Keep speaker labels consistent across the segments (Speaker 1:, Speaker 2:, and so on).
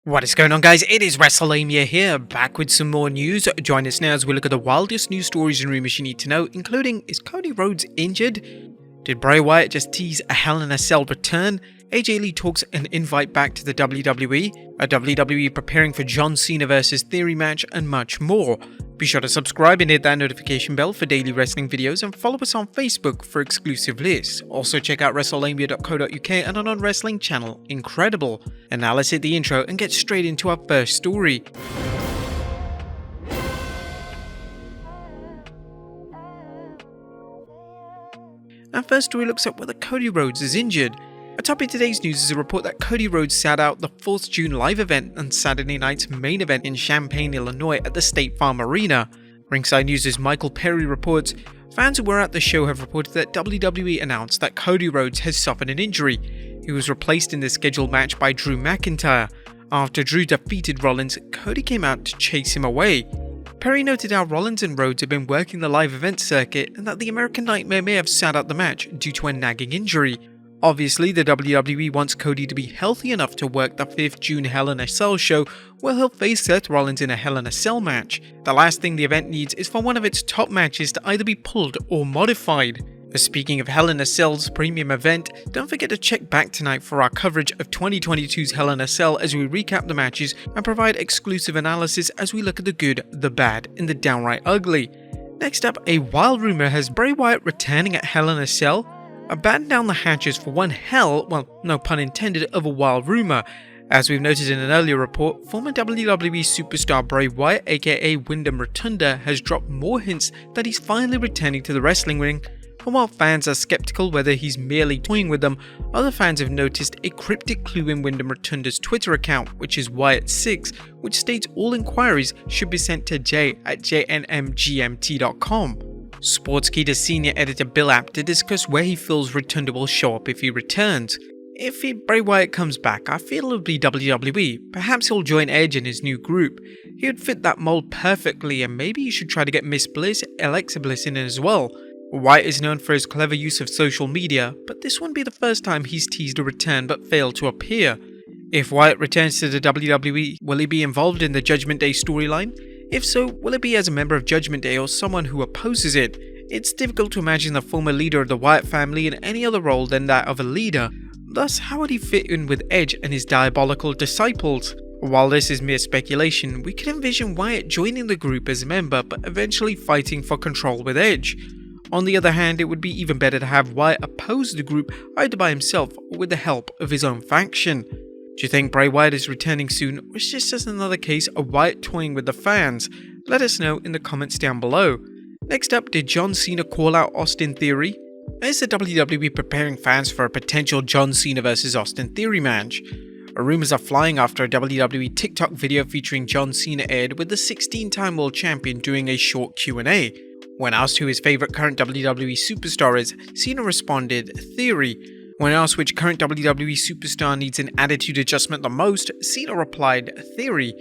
Speaker 1: What is going on, guys? It is Wrestlelamia here, back with some more news. Join us now as we look at the wildest news stories and rumors you need to know, including: is Cody Rhodes injured? Did Bray Wyatt just tease a Hell in a Cell return? AJ Lee talks an invite back to the WWE, a WWE preparing for John Cena vs Theory match, and much more. Be sure to subscribe and hit that notification bell for daily wrestling videos, and follow us on Facebook for exclusive lists. Also check out Wrestlelamia.co.uk and our non-wrestling channel, Incredible. And now let's hit the intro and get straight into our first story. Our first story looks at whether Cody Rhodes is injured. Atop of today's news is a report that Cody Rhodes sat out the 4th June live event on Saturday night's main event in Champaign, Illinois at the State Farm Arena. Ringside News' Michael Perry reports, fans who were at the show have reported that WWE announced that Cody Rhodes has suffered an injury. He was replaced in the scheduled match by Drew McIntyre. After Drew defeated Rollins, Cody came out to chase him away. Perry noted how Rollins and Rhodes have been working the live event circuit and that the American Nightmare may have sat out the match due to a nagging injury. Obviously, the WWE wants Cody to be healthy enough to work the 5th June Hell in a Cell show, where he'll face Seth Rollins in a Hell in a Cell match. The last thing the event needs is for one of its top matches to either be pulled or modified. Speaking of Hell in a Cell's premium event, don't forget to check back tonight for our coverage of 2022's Hell in a Cell as we recap the matches and provide exclusive analysis as we look at the good, the bad, and the downright ugly. Next up, a wild rumor has Bray Wyatt returning at Hell in a Cell. A batten down the hatches for one hell, well, no pun intended, of a wild rumor. As we've noted in an earlier report, former WWE superstar Bray Wyatt, aka Wyndham Rotunda, has dropped more hints that he's finally returning to the wrestling ring. And while fans are skeptical whether he's merely toying with them, other fans have noticed a cryptic clue in Wyndham Rotunda's Twitter account, which is Wyatt6, which states all inquiries should be sent to j@jnmgmt.com. Sportskeeda senior editor Bill Apter discussed where he feels Rotunda will show up if he returns. If Bray Wyatt comes back, I feel it'll be WWE. Perhaps he'll join Edge in his new group. He would fit that mold perfectly, and maybe you should try to get Miss Bliss, Alexa Bliss in as well. Wyatt is known for his clever use of social media, but this wouldn't be the first time he's teased a return but failed to appear. If Wyatt returns to the WWE, will he be involved in the Judgment Day storyline? If so, will it be as a member of Judgment Day or someone who opposes it? It's difficult to imagine the former leader of the Wyatt family in any other role than that of a leader. Thus, how would he fit in with Edge and his diabolical disciples? While this is mere speculation, we could envision Wyatt joining the group as a member but eventually fighting for control with Edge. On the other hand, it would be even better to have Wyatt oppose the group either by himself or with the help of his own faction. Do you think Bray Wyatt is returning soon, or is this just another case of Wyatt toying with the fans? Let us know in the comments down below. Next up, did John Cena call out Austin Theory? Is the WWE preparing fans for a potential John Cena vs Austin Theory match? Rumors are flying after a WWE TikTok video featuring John Cena aired with the 16-time world champion doing a short Q&A. When asked who his favourite current WWE superstar is, Cena responded, Theory. When asked which current WWE superstar needs an attitude adjustment the most, Cena replied, Theory.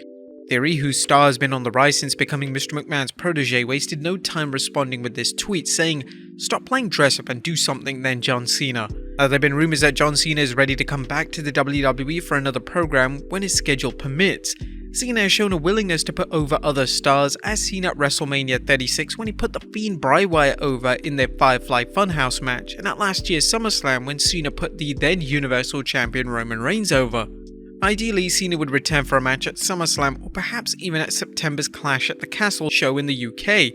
Speaker 1: Theory, whose star has been on the rise since becoming Mr. McMahon's protege, wasted no time responding with this tweet saying, stop playing dress up and do something then, John Cena. There have been rumours that John Cena is ready to come back to the WWE for another program when his schedule permits. Cena has shown a willingness to put over other stars, as seen at WrestleMania 36 when he put the Fiend Bray Wyatt over in their Firefly Funhouse match, and at last year's SummerSlam when Cena put the then Universal Champion Roman Reigns over. Ideally, Cena would return for a match at SummerSlam or perhaps even at September's Clash at the Castle show in the UK.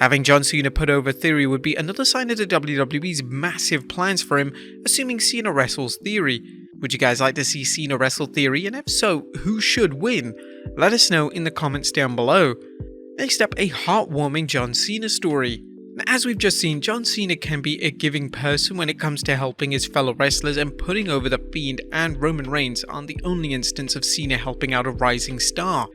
Speaker 1: Having John Cena put over Theory would be another sign of the WWE's massive plans for him, assuming Cena wrestles Theory. Would you guys like to see Cena wrestle Theory, and if so, who should win? Let us know in the comments down below. Next up, a heartwarming John Cena story. As we've just seen, John Cena can be a giving person when it comes to helping his fellow wrestlers, and putting over The Fiend and Roman Reigns aren't the only instance of Cena helping out a rising star.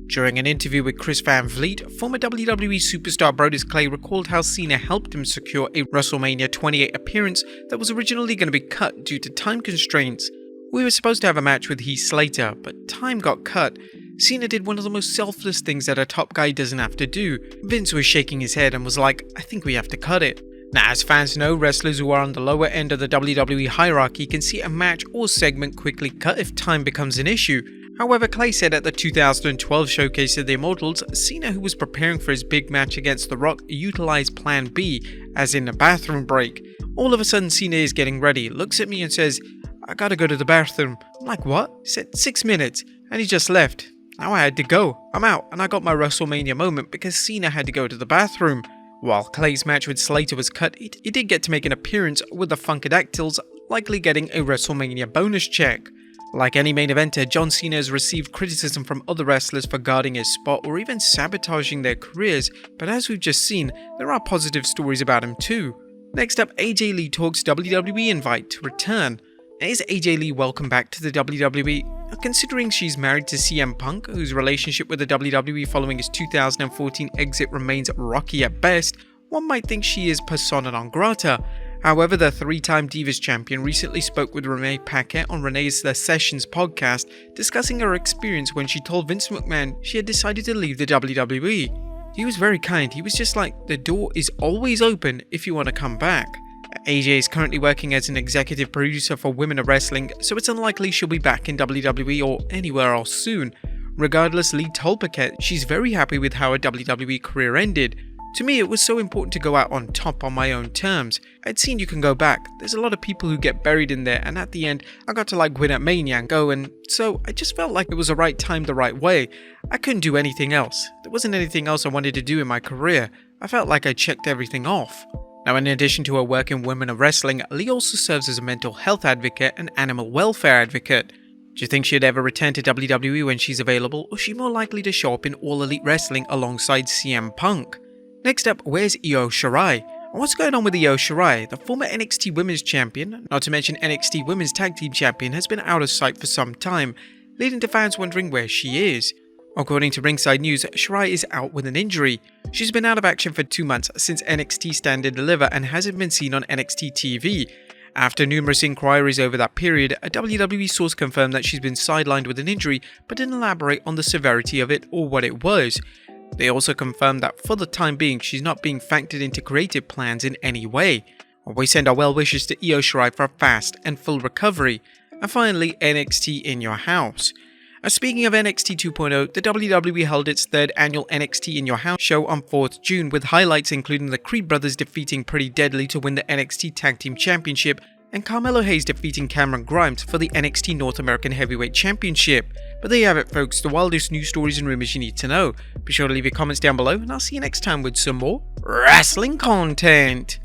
Speaker 1: During an interview with Chris Van Vliet, former WWE superstar Brodus Clay recalled how Cena helped him secure a WrestleMania 28 appearance that was originally going to be cut due to time constraints. We were supposed to have a match with Heath Slater, but time got cut. Cena did one of the most selfless things that a top guy doesn't have to do. Vince was shaking his head and was like, I think we have to cut it. Now, as fans know, wrestlers who are on the lower end of the WWE hierarchy can see a match or segment quickly cut if time becomes an issue. However, Clay said at the 2012 Showcase of the Immortals, Cena, who was preparing for his big match against The Rock, utilized Plan B, as in a bathroom break. All of a sudden, Cena is getting ready, looks at me and says, "I gotta go to the bathroom." I'm like, "What?" He said, "6 minutes," and he just left. Now I had to go. I'm out, and I got my WrestleMania moment because Cena had to go to the bathroom. While Clay's match with Slater was cut, he did get to make an appearance with the Funkadactyls, likely getting a WrestleMania bonus check. Like any main eventer, John Cena has received criticism from other wrestlers for guarding his spot or even sabotaging their careers, but as we've just seen, there are positive stories about him too. Next up, AJ Lee talks WWE invite to return. Is AJ Lee welcome back to the WWE? Considering she's married to CM Punk, whose relationship with the WWE following his 2014 exit remains rocky at best, one might think she is persona non grata. However, the three-time Divas champion recently spoke with Renee Paquette on Renee's The Sessions podcast, discussing her experience when she told Vince McMahon she had decided to leave the WWE. He was very kind. He was just like, "The door is always open if you want to come back." AJ is currently working as an executive producer for Women of Wrestling, so it's unlikely she'll be back in WWE or anywhere else soon. Regardless, Lee told Paquette she's very happy with how her WWE career ended. "To me, it was so important to go out on top on my own terms. I'd seen You Can Go Back. There's a lot of people who get buried in there, and at the end, I got to win at Mania and go, and so I just felt like it was the right time the right way. I couldn't do anything else. There wasn't anything else I wanted to do in my career. I felt like I checked everything off." Now, in addition to her work in Women of Wrestling, Lee also serves as a mental health advocate and animal welfare advocate. Do you think she'd ever return to WWE when she's available, or is she more likely to show up in All Elite Wrestling alongside CM Punk? Next up, where's Io Shirai? And what's going on with Io Shirai? The former NXT Women's Champion, not to mention NXT Women's Tag Team Champion, has been out of sight for some time, leading to fans wondering where she is. According to Ringside News, Shirai is out with an injury. She's been out of action for 2 months since NXT Stand and Deliver and hasn't been seen on NXT TV. After numerous inquiries over that period, a WWE source confirmed that she's been sidelined with an injury but didn't elaborate on the severity of it or what it was. They also confirmed that for the time being, she's not being factored into creative plans in any way. We send our well wishes to Io Shirai for a fast and full recovery. And finally, NXT In Your House. Speaking of NXT 2.0, the WWE held its third annual NXT In Your House show on 4th June, with highlights including the Creed brothers defeating Pretty Deadly to win the NXT Tag Team Championship, and Carmelo Hayes defeating Cameron Grimes for the NXT North American Heavyweight Championship. But there you have it, folks, the wildest news stories and rumors you need to know. Be sure to leave your comments down below, and I'll see you next time with some more wrestling content.